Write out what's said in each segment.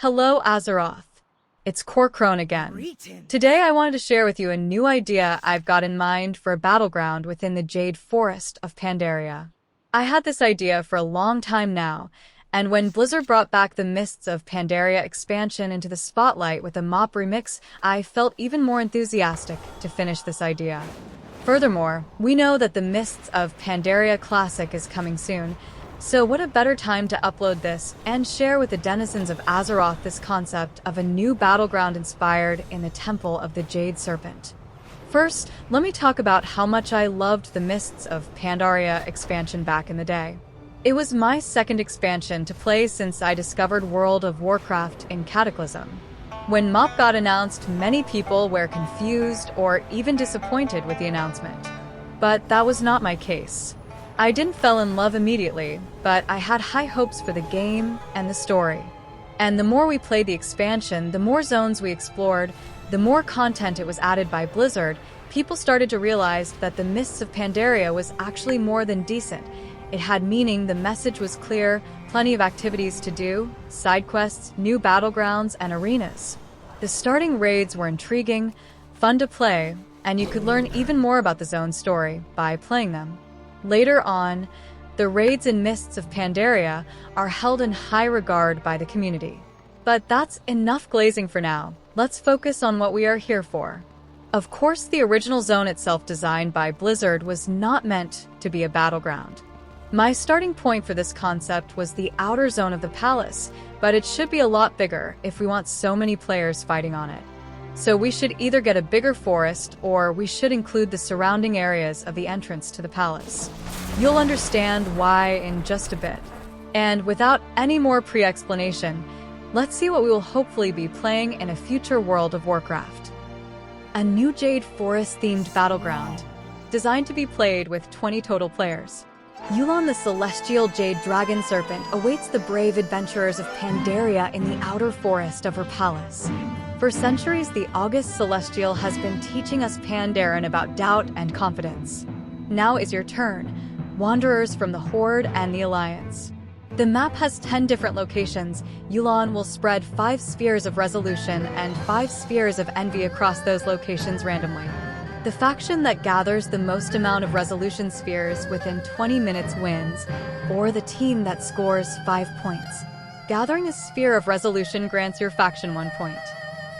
Hello, Azeroth. It's Kor'kron again. Today I wanted to share with you a new idea I've got in mind for a battleground within the Jade forest of Pandaria. I had this idea for a long time now, and when Blizzard brought back the Mists of Pandaria expansion into the spotlight with a mop remix, I felt even more enthusiastic to finish this idea. Furthermore, we know that the Mists of Pandaria Classic is coming soon, so what a better time to upload this and share with the denizens of Azeroth this concept of a new battleground inspired in the Temple of the Jade Serpent. First, let me talk about how much I loved the Mists of Pandaria expansion back in the day. It was my second expansion to play since I discovered World of Warcraft in Cataclysm. When MoP got announced, many people were confused or even disappointed with the announcement. But that was not my case. I didn't fall in love immediately, but I had high hopes for the game and the story. And the more we played the expansion, the more zones we explored, the more content it was added by Blizzard, people started to realize that the Mists of Pandaria was actually more than decent. It had meaning, the message was clear, plenty of activities to do, side quests, new battlegrounds, and arenas. The starting raids were intriguing, fun to play, and you could learn even more about the zone's story by playing them. Later on, the raids in Mists of Pandaria are held in high regard by the community. But that's enough glazing for now. Let's focus on what we are here for. Of course, the original zone itself, designed by Blizzard, was not meant to be a battleground. My starting point for this concept was the outer zone of the palace, but it should be a lot bigger if we want so many players fighting on it. So we should either get a bigger forest, or we should include the surrounding areas of the entrance to the palace. You'll understand why in just a bit. And without any more pre-explanation, let's see what we will hopefully be playing in a future World of Warcraft. A new Jade Forest-themed battleground, designed to be played with 20 total players. Yulon the Celestial Jade Dragon Serpent awaits the brave adventurers of Pandaria in the outer forest of her palace. For centuries, the August Celestial has been teaching us Pandaren about doubt and confidence. Now is your turn, wanderers from the Horde and the Alliance. The map has 10 different locations. Yulon will spread 5 spheres of resolution and 5 spheres of envy across those locations randomly. The faction that gathers the most amount of resolution spheres within 20 minutes wins, or the team that scores 5 points. Gathering a sphere of resolution grants your faction 1 point.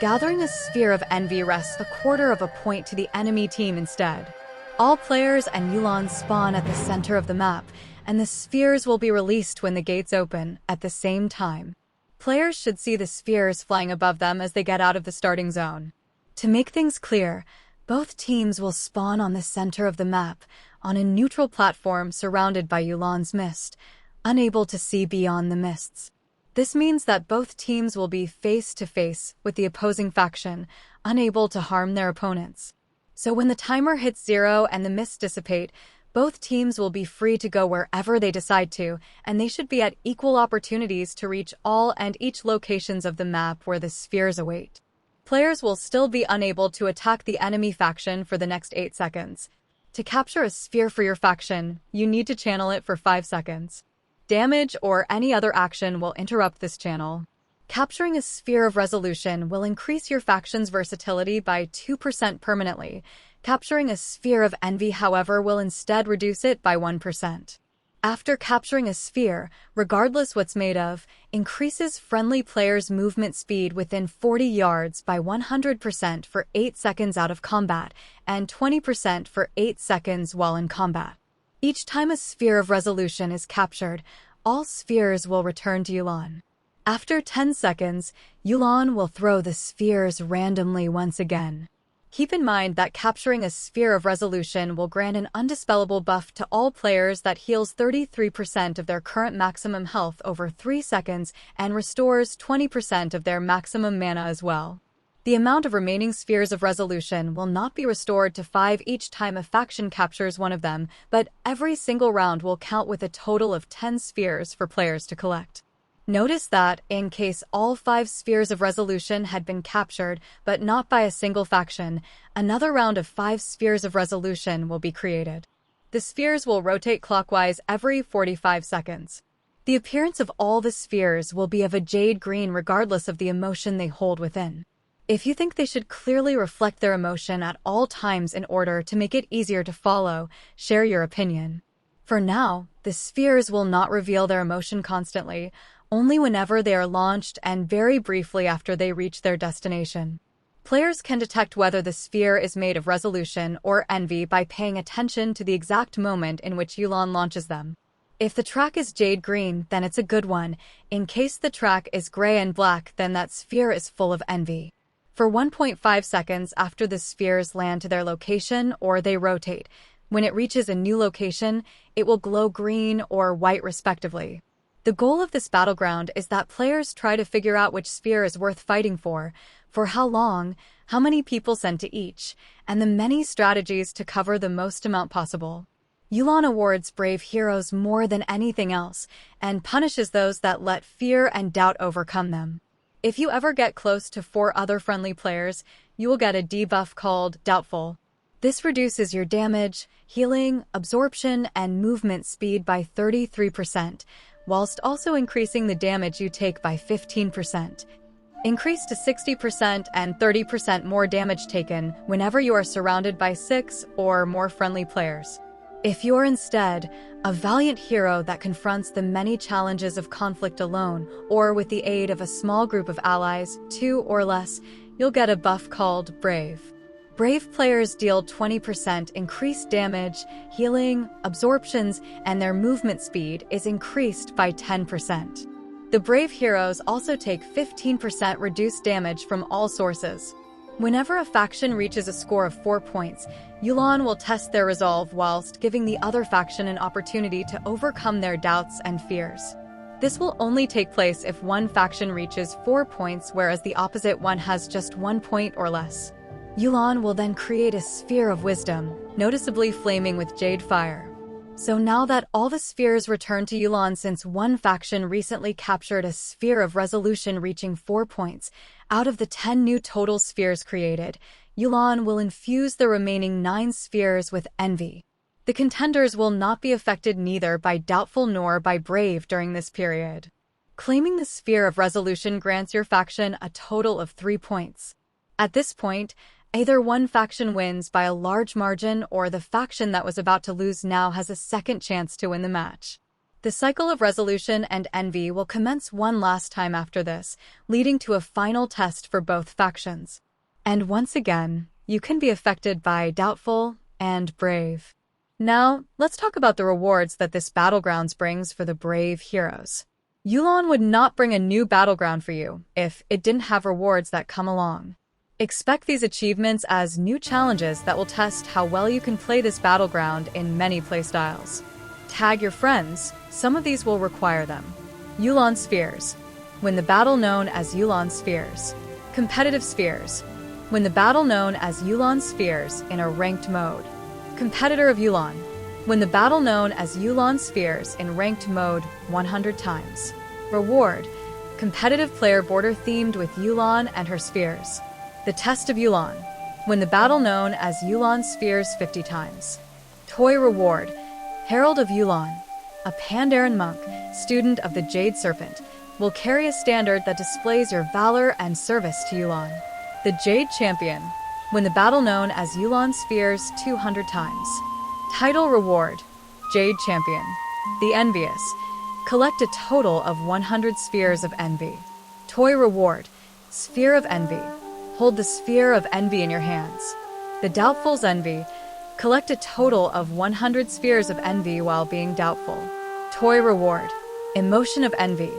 Gathering a sphere of envy rests a quarter of a point to the enemy team instead. All players and Yulon spawn at the center of the map, and the spheres will be released when the gates open at the same time. Players should see the spheres flying above them as they get out of the starting zone. To make things clear, both teams will spawn on the center of the map, on a neutral platform surrounded by Yulon's mist, unable to see beyond the mists. This means that both teams will be face-to-face with the opposing faction, unable to harm their opponents. So when the timer hits 0 and the mists dissipate, both teams will be free to go wherever they decide to, and they should be at equal opportunities to reach all and each locations of the map where the spheres await. Players will still be unable to attack the enemy faction for the next 8 seconds. To capture a sphere for your faction, you need to channel it for 5 seconds. Damage or any other action will interrupt this channel. Capturing a sphere of resolution will increase your faction's versatility by 2% permanently. Capturing a sphere of envy, however, will instead reduce it by 1%. After capturing a sphere, regardless what's made of, increases friendly players' movement speed within 40 yards by 100% for 8 seconds out of combat, and 20% for 8 seconds while in combat. Each time a sphere of resolution is captured, all spheres will return to Yulon. After 10 seconds, Yulon will throw the spheres randomly once again. Keep in mind that capturing a sphere of resolution will grant an undispellable buff to all players that heals 33% of their current maximum health over 3 seconds and restores 20% of their maximum mana as well. The amount of remaining spheres of resolution will not be restored to 5 each time a faction captures one of them, but every single round will count with a total of 10 spheres for players to collect. Notice that, in case all 5 spheres of resolution had been captured, but not by a single faction, another round of 5 spheres of resolution will be created. The spheres will rotate clockwise every 45 seconds. The appearance of all the spheres will be of a jade green regardless of the emotion they hold within. If you think they should clearly reflect their emotion at all times in order to make it easier to follow, share your opinion. For now, the spheres will not reveal their emotion constantly, only whenever they are launched and very briefly after they reach their destination. Players can detect whether the sphere is made of resolution or envy by paying attention to the exact moment in which Yu'lon launches them. If the track is jade green, then it's a good one. In case the track is gray and black, then that sphere is full of envy. For 1.5 seconds after the spheres land to their location or they rotate, when it reaches a new location, it will glow green or white respectively. The goal of this battleground is that players try to figure out which sphere is worth fighting for how long, how many people sent to each, and the many strategies to cover the most amount possible. Yu'lon awards brave heroes more than anything else, and punishes those that let fear and doubt overcome them. If you ever get close to 4 other friendly players, you will get a debuff called Doubtful. This reduces your damage, healing, absorption, and movement speed by 33%, whilst also increasing the damage you take by 15%. Increase to 60% and 30% more damage taken whenever you are surrounded by 6 or more friendly players. If you're instead a valiant hero that confronts the many challenges of conflict alone or with the aid of a small group of allies, 2 or less, you'll get a buff called Brave. Brave players deal 20% increased damage, healing, absorptions, and their movement speed is increased by 10%. The Brave heroes also take 15% reduced damage from all sources. Whenever a faction reaches a score of 4 points, Yu'lon will test their resolve whilst giving the other faction an opportunity to overcome their doubts and fears. This will only take place if one faction reaches 4 points whereas the opposite one has just 1 point or less. Yu'lon will then create a sphere of wisdom, noticeably flaming with jade fire. So now that all the spheres return to Yu'lon since one faction recently captured a sphere of resolution reaching 4 points, out of the 10 new total spheres created, Yu'lon will infuse the remaining 9 spheres with envy. The contenders will not be affected neither by Doubtful nor by Brave during this period. Claiming the sphere of resolution grants your faction a total of 3 points. At this point, either one faction wins by a large margin or the faction that was about to lose now has a second chance to win the match. The cycle of resolution and envy will commence one last time after this, leading to a final test for both factions. And once again, you can be affected by Doubtful and Brave. Now, let's talk about the rewards that this Battlegrounds brings for the Brave heroes. Yu'lon would not bring a new battleground for you if it didn't have rewards that come along. Expect these achievements as new challenges that will test how well you can play this battleground in many playstyles. Tag your friends, some of these will require them. Yu'lon Spheres. Win the battle known as Yu'lon Spheres. Competitive Spheres. Win the battle known as Yu'lon Spheres in a ranked mode. Competitor of Yu'lon. Win the battle known as Yu'lon Spheres in ranked mode 100 times. Reward. Competitive player border themed with Yu'lon and her spheres. The Test of Yu'lon. Win the battle known as Yu'lon Spheres 50 times. Toy Reward. Herald of Yu'lon. A Pandaren monk, student of the Jade Serpent, will carry a standard that displays your valor and service to Yu'lon. The Jade Champion. Win the battle known as Yu'lon Spheres 200 times. Title Reward. Jade Champion. The Envious. Collect a total of 100 Spheres of Envy. Toy Reward. Sphere of Envy. Hold the Sphere of Envy in your hands. The Doubtful's Envy. Collect a total of 100 Spheres of Envy while being doubtful. Toy Reward. Emotion of Envy.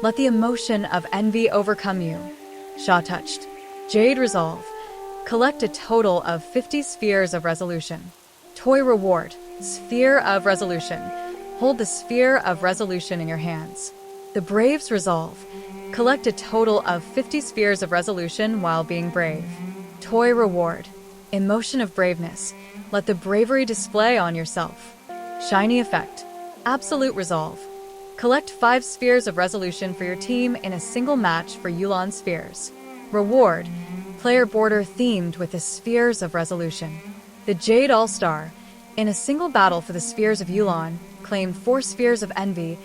Let the emotion of envy overcome you. Shaw Touched. Jade Resolve. Collect a total of 50 Spheres of Resolution. Toy Reward. Sphere of Resolution. Hold the Sphere of Resolution in your hands. The Brave's Resolve. Collect a total of 50 Spheres of Resolution while being brave. Toy Reward. Emotion of Braveness. Let the bravery display on yourself. Shiny Effect. Absolute Resolve. Collect 5 Spheres of Resolution for your team in a single match for Yu'lon Spheres. Reward. Player border themed with the Spheres of Resolution. The Jade All-Star. In a single battle for the Spheres of Yu'lon, claim 4 Spheres of Envy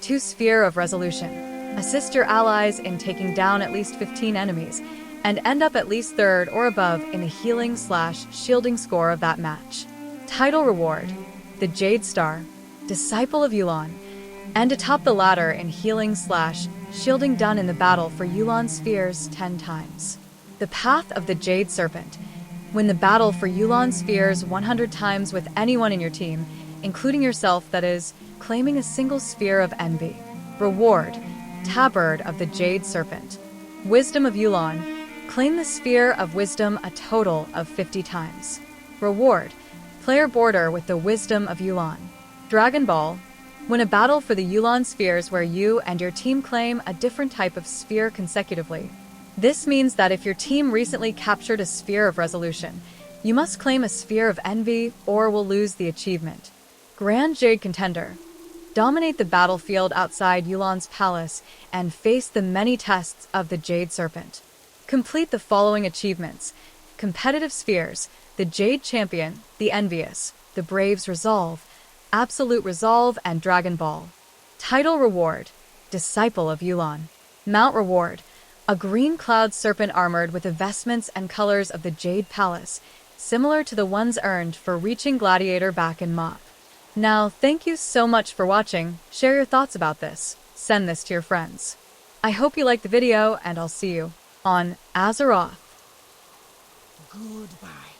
2 Sphere of Resolution. Assist your allies in taking down at least 15 enemies, and end up at least 3rd or above in the healing/shielding score of that match. Title Reward: the Jade Star, Disciple of Yulon, and atop the ladder in healing/shielding done in the battle for Yulon spheres 10 times. The Path of the Jade Serpent. Win the battle for Yulon spheres 100 times with anyone in your team, including yourself, that is, claiming a single sphere of envy. Reward: Tabard of the Jade Serpent. Wisdom of Yulon. Claim the Sphere of Wisdom a total of 50 times. Reward: Player border with the Wisdom of Yulon. Dragon Ball. Win a battle for the Yulon spheres where you and your team claim a different type of sphere consecutively. This means that if your team recently captured a Sphere of Resolution, you must claim a Sphere of Envy or will lose the achievement. Grand Jade Contender. Dominate the battlefield outside Yulon's palace and face the many tests of the Jade Serpent. Complete the following achievements: Competitive Spheres, the Jade Champion, the Envious, the Brave's Resolve, Absolute Resolve, and Dragon Ball. Title Reward: Disciple of Yulon. Mount Reward: a green cloud serpent armored with the vestments and colors of the Jade Palace, similar to the ones earned for reaching Gladiator back in MoP. Now, thank you so much for watching. Share your thoughts about this. Send this to your friends. I hope you liked the video, and I'll see you on Azeroth. Goodbye.